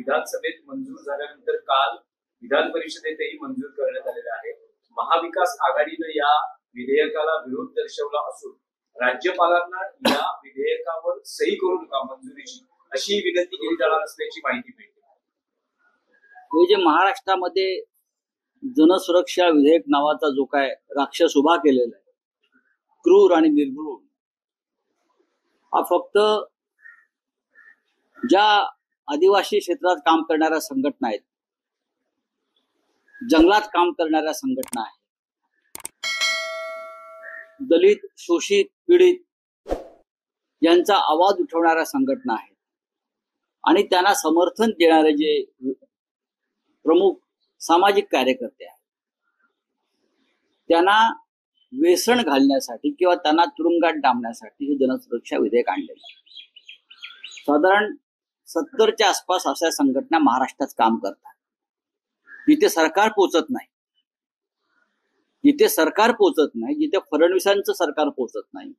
विधानसभेत मंजूर झाल्यानंतर काल विधान परिषदेतही मंजूर करण्यात आलेलं आहे. महाविकास आघाडीनं या विधेयकाला विरोध दर्शवला असून राज्यपालांना या विधेयकावर सही करू नका मंजुरीची अशी विनंती केली जाणार असल्याची माहिती मिळते. हे जे महाराष्ट्रामध्ये जनसुरक्षा विधेयक नावाचा जो काय राक्षस उभा केलेला आहे, क्रूर आणि निर्घृण, हा फक्त ज्या आदिवासी क्षेत्रात काम करणाऱ्या संघटना आहेत, जंगलात काम करणाऱ्या संघटना आहेत, दलित, शोषित, पीडित यांचा आवाज उठवणाऱ्या संघटना आहेत आणि त्यांना समर्थन देणारे जे प्रमुख सामाजिक कार्यकर्ते आहेत, त्यांना वेसण घालण्यासाठी किंवा त्यांना तुरुंगात डांबण्यासाठी हे जनसुरक्षा विधेयक आणलेलं आहे. साधारण 70च्या आसपास अशा संघटना महाराष्ट्रात काम करतात. जिथे सरकार पोचत नाही, जिथे फडणवीसांचं सरकार पोचत नाही,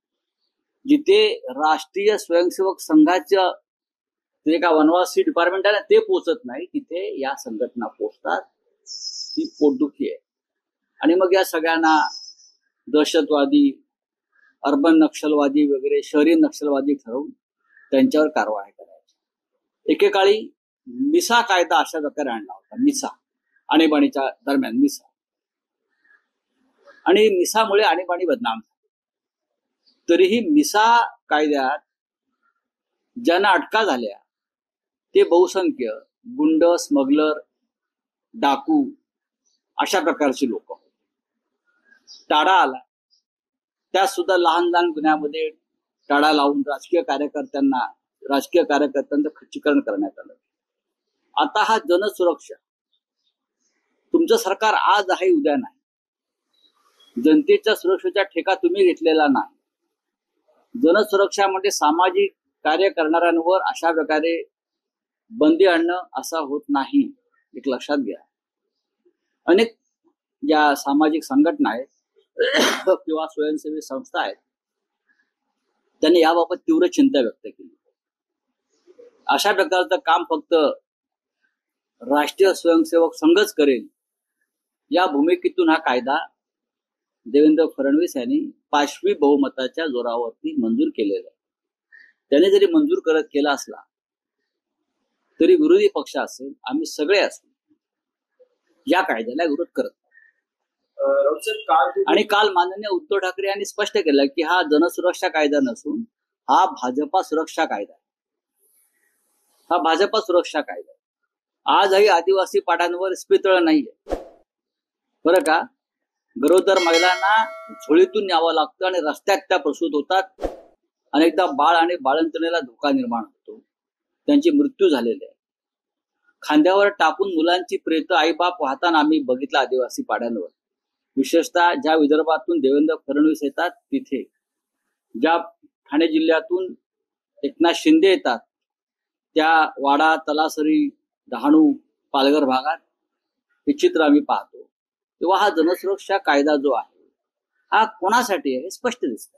जिथे राष्ट्रीय स्वयंसेवक संघाचं जे का वनवासी डिपार्टमेंट आहे ना ते पोचत नाही, तिथे या संघटना पोचतात. ती पोटदुखी आहे. आणि मग या सगळ्यांना दहशतवादी, अर्बन नक्षलवादी वगैरे शहरी नक्षलवादी ठरवून त्यांच्यावर कारवाई करायची. एकेकाळी मिसा कायदा अशा प्रकारे आणला होता. मिसा, आणीबाणीच्या दरम्यान मिसा, आणि मिसामुळे आणीबाणी बदनाम झाली. तरीही मिसा कायद्यात ज्यांना अटका झाल्या ते बहुसंख्य गुंड, स्मगलर, डाकू अशा प्रकारची लोक. टाळा आला, त्यात सुद्धा लहान लहान गुन्ह्यामध्ये टाळा लावून राजकीय कार्यकर्त्यांचं खच्चीकरण करण्यात आलं. आता हा जनसुरक्षा, तुमचं सरकार आज आहे उद्या नाही. जनतेच्या सुरक्षेचा ठेका तुम्ही घेतलेला नाही. जनसुरक्षा म्हणजे सामाजिक कार्य करणाऱ्यांवर अशा प्रकारे बंदी आणणं असा होत नाही, एक लक्षात घ्या. अनेक ज्या सामाजिक संघटना आहेत किंवा स्वयंसेवी संस्था आहेत त्यांनी याबाबत तीव्र चिंता व्यक्त केली. अशा प्रकारचं काम फक्त राष्ट्रीय स्वयंसेवक संघच करेल या भूमिकेतून हा कायदा देवेंद्र फडणवीस यांनी 5वी बहुमताच्या जोरावरती मंजूर केलेला आहे. त्याने जरी मंजूर केला असला तरी विरोधी पक्ष असेल, आम्ही सगळे असेल, या कायद्याला विरोध करत. आणि काल माननीय उद्धव ठाकरे यांनी स्पष्ट केलं की हा जनसुरक्षा कायदा नसून हा भाजपा सुरक्षा कायदा आहे. हा भाजपा सुरक्षा कायदा आहे. आजही आदिवासी पाड्यांवर इस्पितळ नाहीये बरं का. गरोदर महिलांना झोळीतून न्यावं लागतं आणि रस्त्यात त्या प्रसूत होतात. अनेकदा बाळ आणि बाळंतणीला धोका निर्माण होतो. त्यांचे मृत्यू झालेले आहे. खांद्यावर टाकून मुलांची प्रेत आईबाप वाहताना आम्ही बघितलं आदिवासी पाड्यांवर. विशेषतः ज्या विदर्भातून देवेंद्र फडणवीस येतात तिथे, ज्या ठाणे जिल्ह्यातून एकनाथ शिंदे येतात त्या वाडा, तलासरी, डहाणू, पालघर भागात हे चित्र आम्ही पाहतो. तेव्हा हा जनसुरक्षा कायदा जो आहे हा कोणासाठी आहे हे स्पष्ट दिसतं.